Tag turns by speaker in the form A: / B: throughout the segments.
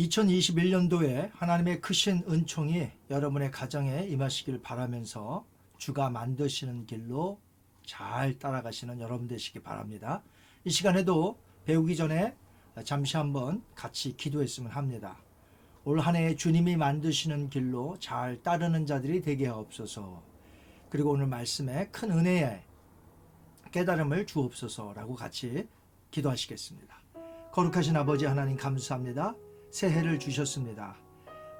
A: 2021년도에 하나님의 크신 은총이 여러분의 가정에 임하시길 바라면서 주가 만드시는 길로 잘 따라가시는 여러분 되시기 바랍니다. 이 시간에도 배우기 전에 잠시 한번 같이 기도했으면 합니다. 올 한 해 주님이 만드시는 길로 잘 따르는 자들이 되게 하옵소서. 그리고 오늘 말씀에 큰 은혜에 깨달음을 주옵소서라고 같이 기도하시겠습니다. 거룩하신 아버지 하나님 감사합니다. 새해를 주셨습니다.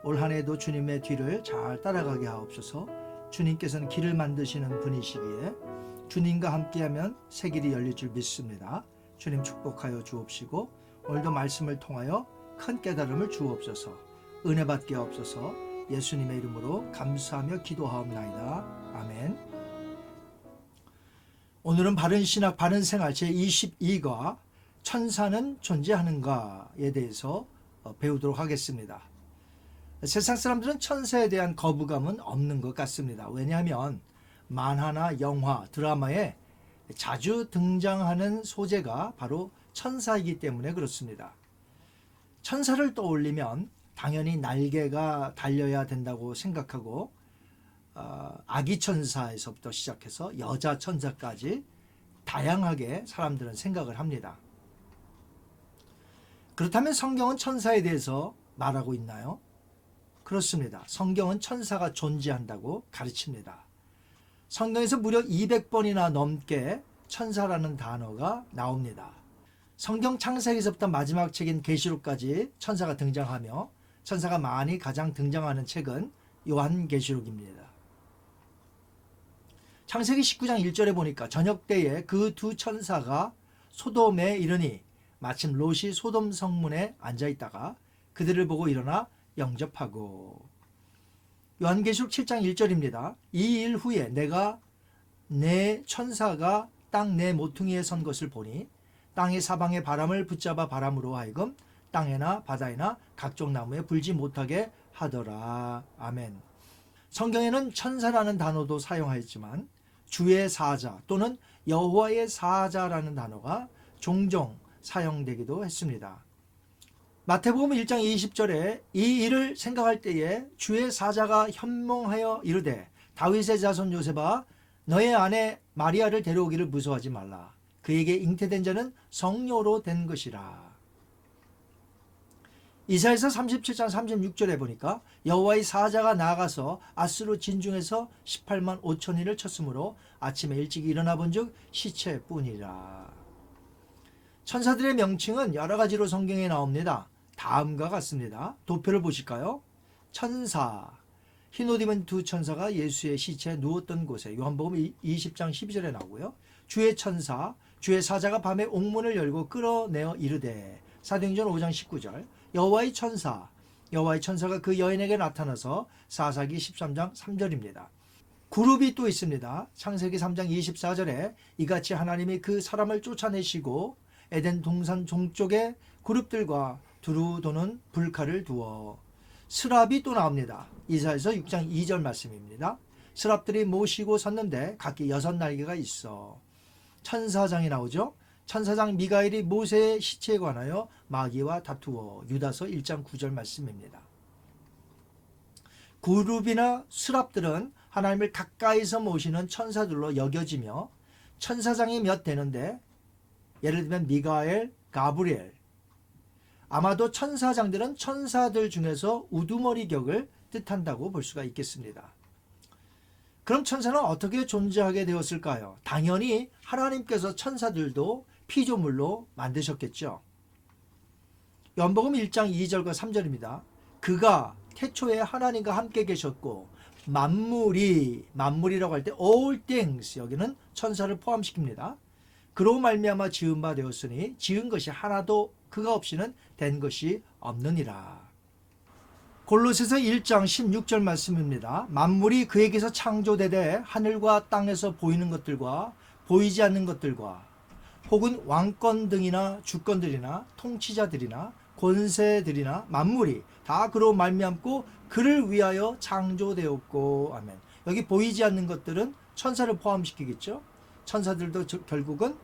A: 올 한 해도 주님의 뒤를 잘 따라가게 하옵소서. 주님께서는 길을 만드시는 분이시기에 주님과 함께하면 새 길이 열릴 줄 믿습니다. 주님 축복하여 주옵시고 오늘도 말씀을 통하여 큰 깨달음을 주옵소서. 은혜 받게 하옵소서. 예수님의 이름으로 감사하며 기도하옵나이다. 아멘. 오늘은 바른 신학 바른 생활 제22과 천사는 존재하는가에 대해서 배우도록 하겠습니다. 세상 사람들은 천사에 대한 거부감은 없는 것 같습니다. 왜냐하면 만화나 영화, 드라마에 자주 등장하는 소재가 바로 천사이기 때문에 그렇습니다. 천사를 떠올리면 당연히 날개가 달려야 된다고 생각하고 아기 천사에서부터 시작해서 여자 천사까지 다양하게 사람들은 생각을 합니다. 그렇다면 성경은 천사에 대해서 말하고 있나요? 그렇습니다. 성경은 천사가 존재한다고 가르칩니다. 성경에서 무려 200번이나 넘게 천사라는 단어가 나옵니다. 성경 창세기서부터 마지막 책인 계시록까지 천사가 등장하며 천사가 많이 가장 등장하는 책은 요한계시록입니다. 창세기 19장 1절에 보니까 저녁 때에 그 두 천사가 소돔에 이르니 마침 롯이 소돔 성문에 앉아있다가 그들을 보고 일어나 영접하고. 요한계시록 7장 1절입니다. 이 일 후에 내가 내 천사가 땅 내 모퉁이에 선 것을 보니 땅의 사방의 바람을 붙잡아 바람으로 하여금 땅에나 바다에나 각종 나무에 불지 못하게 하더라. 아멘. 성경에는 천사라는 단어도 사용하였지만 주의 사자 또는 여호와의 사자라는 단어가 종종 사용되기도 했습니다. 마태복음 1장 20절에 이 일을 생각할 때에 주의 사자가 현몽하여 이르되 다윗의 자손 요셉아 너의 아내 마리아를 데려오기를 무서워하지 말라. 그에게 잉태된 자는 성녀로 된 것이라. 이사야서 37장 36절에 보니까 여호와의 사자가 나아가서 아스로 진중에서 18만 5천인을 쳤으므로 아침에 일찍 일어나 본즉 시체뿐이라. 천사들의 명칭은 여러 가지로 성경에 나옵니다. 다음과 같습니다. 도표를 보실까요? 천사, 흰옷 입은 두 천사가 예수의 시체에 누웠던 곳에 요한복음 20장 12절에 나오고요. 주의 천사, 주의 사자가 밤에 옥문을 열고 끌어내어 이르되 사도행전 5장 19절 여호와의 천사, 여호와의 천사가 그 여인에게 나타나서 사사기 13장 3절입니다. 그룹이 또 있습니다. 창세기 3장 24절에 이같이 하나님이 그 사람을 쫓아내시고 에덴 동산 동쪽에 그룹들과 두루 도는 불칼을 두어. 스랍이 또 나옵니다. 이사야서 6장 2절 말씀입니다. 스랍들이 모시고 섰는데 각기 6날개가 있어. 천사장이 나오죠. 천사장 미가엘이 모세의 시체에 관하여 마귀와 다투어. 유다서 1장 9절 말씀입니다. 그룹이나 스랍들은 하나님을 가까이서 모시는 천사들로 여겨지며 천사장이 몇 되는데 예를 들면 미가엘, 가브리엘. 아마도 천사장들은 천사들 중에서 우두머리 격을 뜻한다고 볼 수가 있겠습니다. 그럼 천사는 어떻게 존재하게 되었을까요? 당연히 하나님께서 천사들도 피조물로 만드셨겠죠. 요한복음 1장 2절과 3절입니다. 그가 태초에 하나님과 함께 계셨고 만물이라고 할 때 all things 여기는 천사를 포함시킵니다. 그로 말미암아 지은 바 되었으니 지은 것이 하나도 그가 없이는 된 것이 없느니라. 골로새서 1장 16절 말씀입니다. 만물이 그에게서 창조되되 하늘과 땅에서 보이는 것들과 보이지 않는 것들과 혹은 왕권 등이나 주권들이나 통치자들이나 권세들이나 만물이 다 그로 말미암고 그를 위하여 창조되었고. 아멘. 여기 보이지 않는 것들은 천사를 포함시키겠죠. 천사들도 결국은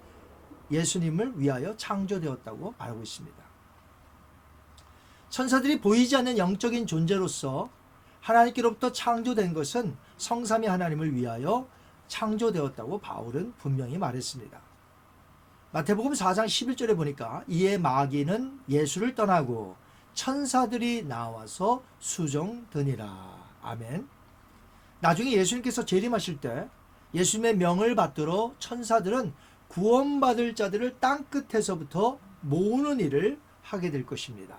A: 예수님을 위하여 창조되었다고 말하고 있습니다. 천사들이 보이지 않는 영적인 존재로서 하나님께로부터 창조된 것은 성삼위 하나님을 위하여 창조되었다고 바울은 분명히 말했습니다. 마태복음 4장 11절에 보니까 이에 마귀는 예수를 떠나고 천사들이 나와서 수종드니라. 아멘. 나중에 예수님께서 재림하실 때 예수님의 명을 받들어 천사들은 구원받을 자들을 땅끝에서부터 모으는 일을 하게 될 것입니다.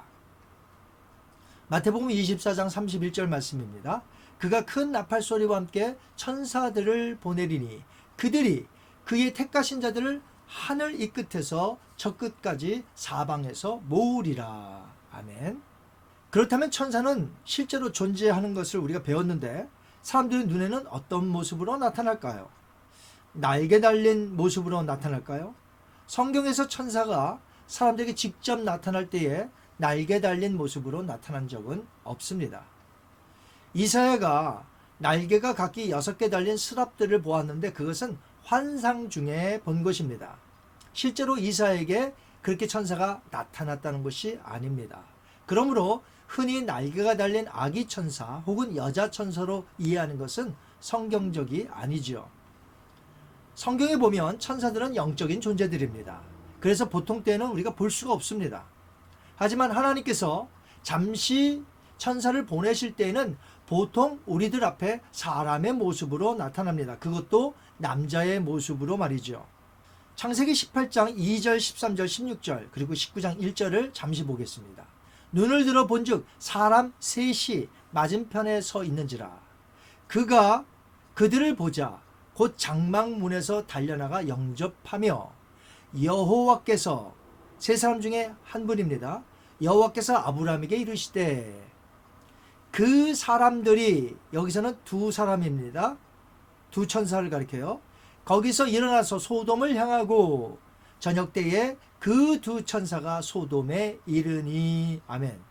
A: 마태복음 24장 31절 말씀입니다. 그가 큰 나팔 소리와 함께 천사들을 보내리니 그들이 그의 택하신 자들을 하늘 이 끝에서 저 끝까지 사방에서 모으리라. 아멘. 그렇다면 천사는 실제로 존재하는 것을 우리가 배웠는데 사람들의 눈에는 어떤 모습으로 나타날까요? 날개 달린 모습으로 나타날까요? 성경에서 천사가 사람들에게 직접 나타날 때에 날개 달린 모습으로 나타난 적은 없습니다. 이사야가 날개가 각기 6개 달린 스랍들을 보았는데 그것은 환상 중에 본 것입니다. 실제로 이사야에게 그렇게 천사가 나타났다는 것이 아닙니다. 그러므로 흔히 날개가 달린 아기 천사 혹은 여자 천사로 이해하는 것은 성경적이 아니죠. 성경에 보면 천사들은 영적인 존재들입니다. 그래서 보통 때는 우리가 볼 수가 없습니다. 하지만 하나님께서 잠시 천사를 보내실 때에는 보통 우리들 앞에 사람의 모습으로 나타납니다. 그것도 남자의 모습으로 말이죠. 창세기 18장 2절, 13절, 16절 그리고 19장 1절을 잠시 보겠습니다. 눈을 들어 본즉 사람 셋이 맞은편에 서 있는지라. 그가 그들을 보자 곧 장막문에서 달려나가 영접하며 여호와께서 세 사람 중에 한 분입니다. 여호와께서 아브라함에게 이르시되 그 사람들이 여기서는 두 사람입니다. 두 천사를 가리켜요. 거기서 일어나서 소돔을 향하고 저녁 때에 그 두 천사가 소돔에 이르니. 아멘.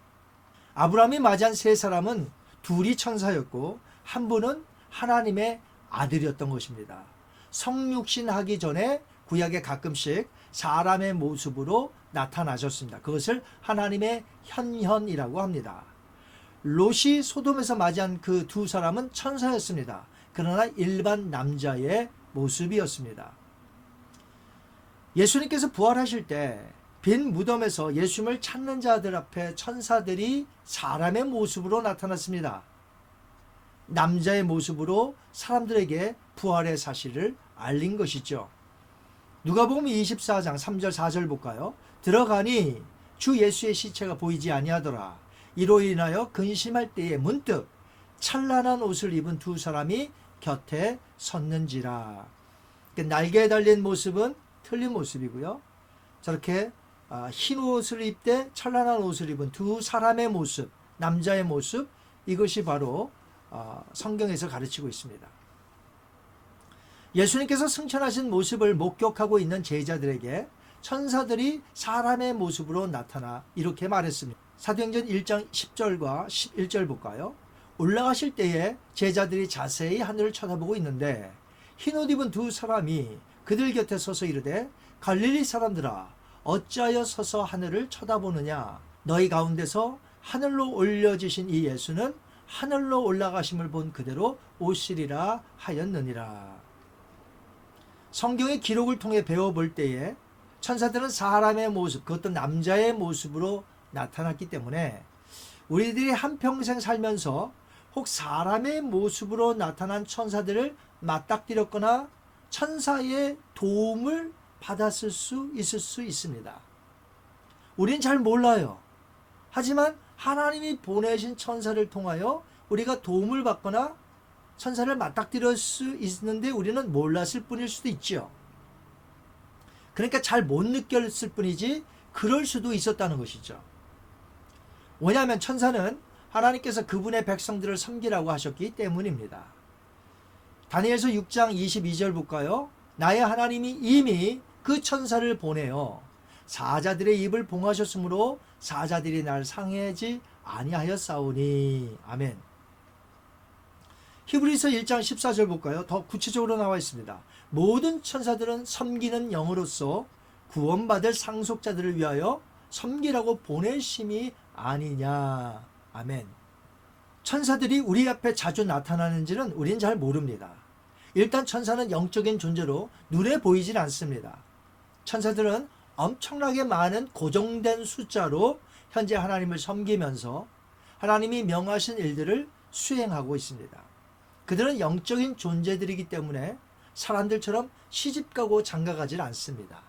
A: 아브라함이 맞이한 세 사람은 둘이 천사였고 한 분은 하나님의 아들이었던 것입니다. 성육신하기 전에 구약에 가끔씩 사람의 모습으로 나타나셨습니다. 그것을 하나님의 현현이라고 합니다. 롯이 소돔에서 맞이한 그 두 사람은 천사였습니다. 그러나 일반 남자의 모습이었습니다. 예수님께서 부활하실 때 빈 무덤에서 예수님을 찾는 자들 앞에 천사들이 사람의 모습으로 나타났습니다. 남자의 모습으로 사람들에게 부활의 사실을 알린 것이죠. 누가복음 24장 3절 4절 볼까요? 들어가니 주 예수의 시체가 보이지 아니하더라. 이로 인하여 근심할 때에 문득 찬란한 옷을 입은 두 사람이 곁에 섰는지라. 날개에 달린 모습은 틀린 모습이고요. 저렇게 흰 옷을 입되 찬란한 옷을 입은 두 사람의 모습, 남자의 모습, 이것이 바로 성경에서 가르치고 있습니다. 예수님께서 승천하신 모습을 목격하고 있는 제자들에게 천사들이 사람의 모습으로 나타나 이렇게 말했습니다. 사도행전 1장 10절과 11절 볼까요? 올라가실 때에 제자들이 자세히 하늘을 쳐다보고 있는데 흰옷 입은 두 사람이 그들 곁에 서서 이르되 갈릴리 사람들아 어찌하여 서서 하늘을 쳐다보느냐. 너희 가운데서 하늘로 올려지신 이 예수는 하늘로 올라가심을 본 그대로 오시리라 하였느니라. 성경의 기록을 통해 배워볼 때에 천사들은 사람의 모습, 그것도 남자의 모습으로 나타났기 때문에 우리들이 한평생 살면서 혹 사람의 모습으로 나타난 천사들을 맞닥뜨렸거나 천사의 도움을 받았을 수 있을 수 있습니다. 우린 잘 몰라요. 하지만 하나님이 보내신 천사를 통하여 우리가 도움을 받거나 천사를 맞닥뜨릴 수 있는데 우리는 몰랐을 뿐일 수도 있죠. 그러니까 잘 못 느꼈을 뿐이지 그럴 수도 있었다는 것이죠. 왜냐하면 천사는 하나님께서 그분의 백성들을 섬기라고 하셨기 때문입니다. 다니엘서 6장 22절 볼까요? 나의 하나님이 이미 그 천사를 보내어 사자들의 입을 봉하셨으므로 사자들이 날 상해하지 아니하였사오니. 아멘. 히브리서 1장 14절 볼까요? 더 구체적으로 나와 있습니다. 모든 천사들은 섬기는 영으로서 구원받을 상속자들을 위하여 섬기라고 보내심이 아니냐. 아멘. 천사들이 우리 앞에 자주 나타나는지는 우린 잘 모릅니다. 일단 천사는 영적인 존재로 눈에 보이질 않습니다. 천사들은 엄청나게 많은 고정된 숫자로 현재 하나님을 섬기면서 하나님이 명하신 일들을 수행하고 있습니다. 그들은 영적인 존재들이기 때문에 사람들처럼 시집가고 장가가질 않습니다.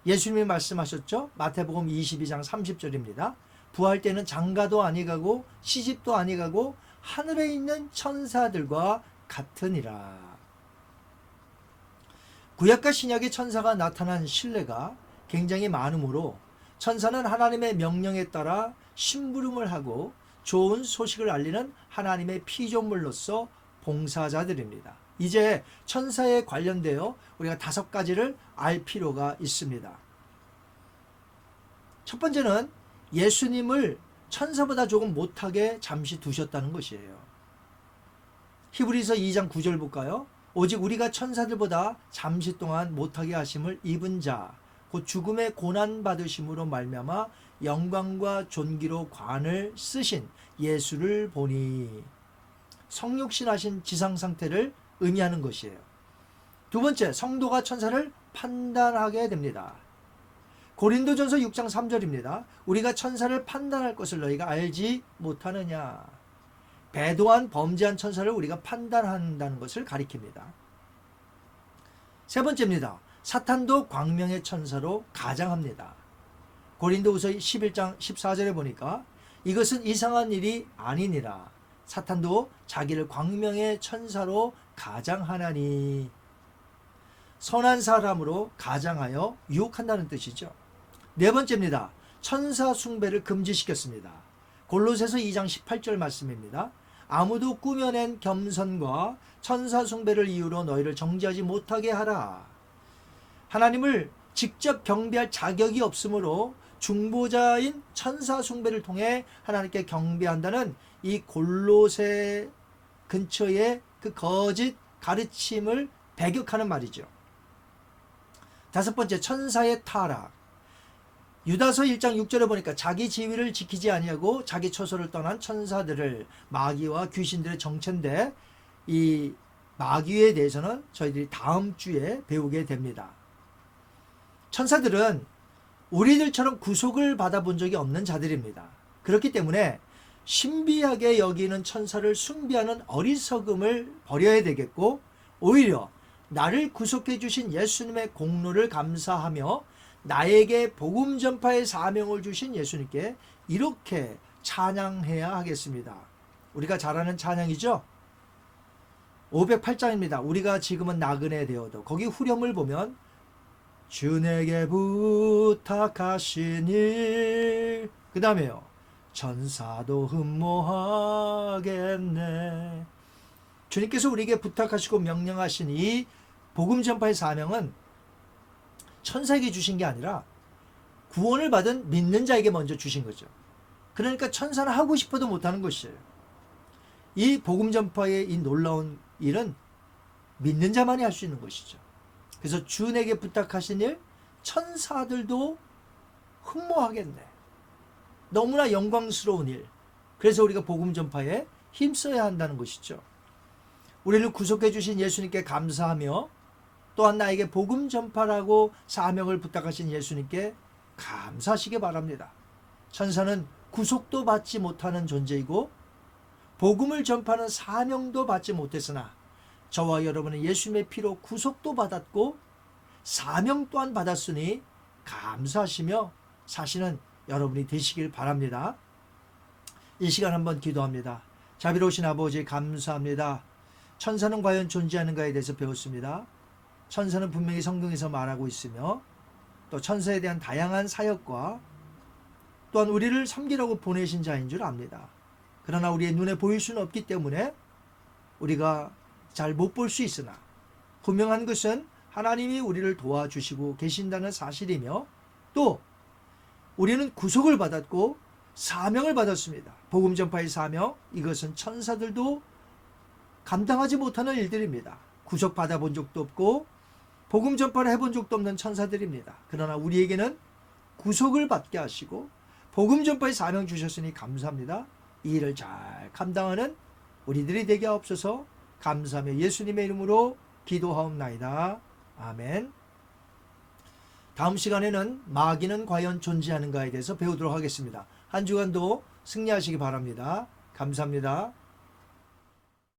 A: 예수님이 말씀하셨죠? 마태복음 22장 30절입니다. 부활 때는 장가도 아니 가고 시집도 아니 가고 하늘에 있는 천사들과 같으니라. 구약과 신약의 천사가 나타난 신뢰가 굉장히 많으므로 천사는 하나님의 명령에 따라 심부름을 하고 좋은 소식을 알리는 하나님의 피조물로서 봉사자들입니다. 이제 천사에 관련되어 우리가 5가지를 알 필요가 있습니다. 첫 번째는 예수님을 천사보다 조금 못하게 잠시 두셨다는 것이에요. 히브리서 2장 9절 볼까요? 오직 우리가 천사들보다 잠시 동안 못하게 하심을 입은 자, 곧 죽음의 고난 받으심으로 말미암아 영광과 존귀로 관을 쓰신 예수를 보니, 성육신하신 지상 상태를 의미하는 것이에요. 두 번째, 성도가 천사를 판단하게 됩니다. 고린도전서 6장 3절입니다. 우리가 천사를 판단할 것을 너희가 알지 못하느냐. 배도한 범죄한 천사를 우리가 판단한다는 것을 가리킵니다. 세 번째입니다. 사탄도 광명의 천사로 가장합니다. 고린도후서 11장 14절에 보니까 이것은 이상한 일이 아니니라. 사탄도 자기를 광명의 천사로 가장하나니. 선한 사람으로 가장하여 유혹한다는 뜻이죠. 네 번째입니다. 천사 숭배를 금지시켰습니다. 골로새서 2장 18절 말씀입니다. 아무도 꾸며낸 겸손과 천사 숭배를 이유로 너희를 정죄하지 못하게 하라. 하나님을 직접 경배할 자격이 없으므로 중보자인 천사 숭배를 통해 하나님께 경배한다는 이 골로새 근처의 그 거짓 가르침을 배격하는 말이죠. 다섯 번째, 천사의 타락. 유다서 1장 6절에 보니까 자기 지위를 지키지 아니하고 자기 처소를 떠난 천사들을, 마귀와 귀신들의 정체인데 이 마귀에 대해서는 저희들이 다음 주에 배우게 됩니다. 천사들은 우리들처럼 구속을 받아본 적이 없는 자들입니다. 그렇기 때문에 신비하게 여기는 천사를 숭배하는 어리석음을 버려야 되겠고, 오히려 나를 구속해 주신 예수님의 공로를 감사하며 나에게 복음 전파의 사명을 주신 예수님께 이렇게 찬양해야 하겠습니다. 우리가 잘 아는 찬양이죠. 508장입니다. 우리가 지금은 나그네 되어도, 거기 후렴을 보면 주 내게 부탁하신 일, 그 다음에요, 천사도 흠모하겠네. 주님께서 우리에게 부탁하시고 명령하신 이 복음 전파의 사명은 천사에게 주신 게 아니라 구원을 받은 믿는 자에게 먼저 주신 거죠. 그러니까 천사는 하고 싶어도 못하는 것이에요. 이 복음 전파의 이 놀라운 일은 믿는 자만이 할 수 있는 것이죠. 그래서 주 내게 부탁하신 일, 천사들도 흠모하겠네. 너무나 영광스러운 일. 그래서 우리가 복음 전파에 힘써야 한다는 것이죠. 우리를 구속해 주신 예수님께 감사하며 또한 나에게 복음 전파라고 사명을 부탁하신 예수님께 감사하시기 바랍니다. 천사는 구속도 받지 못하는 존재이고 복음을 전파하는 사명도 받지 못했으나 저와 여러분은 예수님의 피로 구속도 받았고 사명 또한 받았으니 감사하시며 사시는 여러분이 되시길 바랍니다. 이 시간 한번 기도합니다. 자비로우신 아버지, 감사합니다. 천사는 과연 존재하는가에 대해서 배웠습니다. 천사는 분명히 성경에서 말하고 있으며 또 천사에 대한 다양한 사역과 또한 우리를 섬기라고 보내신 자인 줄 압니다. 그러나 우리의 눈에 보일 수는 없기 때문에 우리가 잘 못 볼 수 있으나 분명한 것은 하나님이 우리를 도와주시고 계신다는 사실이며 또 우리는 구속을 받았고 사명을 받았습니다. 복음 전파의 사명, 이것은 천사들도 감당하지 못하는 일들입니다. 구속 받아본 적도 없고 복음 전파를 해본 적도 없는 천사들입니다. 그러나 우리에게는 구속을 받게 하시고 복음 전파의 사명 주셨으니 감사합니다. 이 일을 잘 감당하는 우리들이 되게 하옵소서. 감사하며 예수님의 이름으로 기도하옵나이다. 아멘. 다음 시간에는 마귀는 과연 존재하는가에 대해서 배우도록 하겠습니다. 한 주간도 승리하시기 바랍니다. 감사합니다.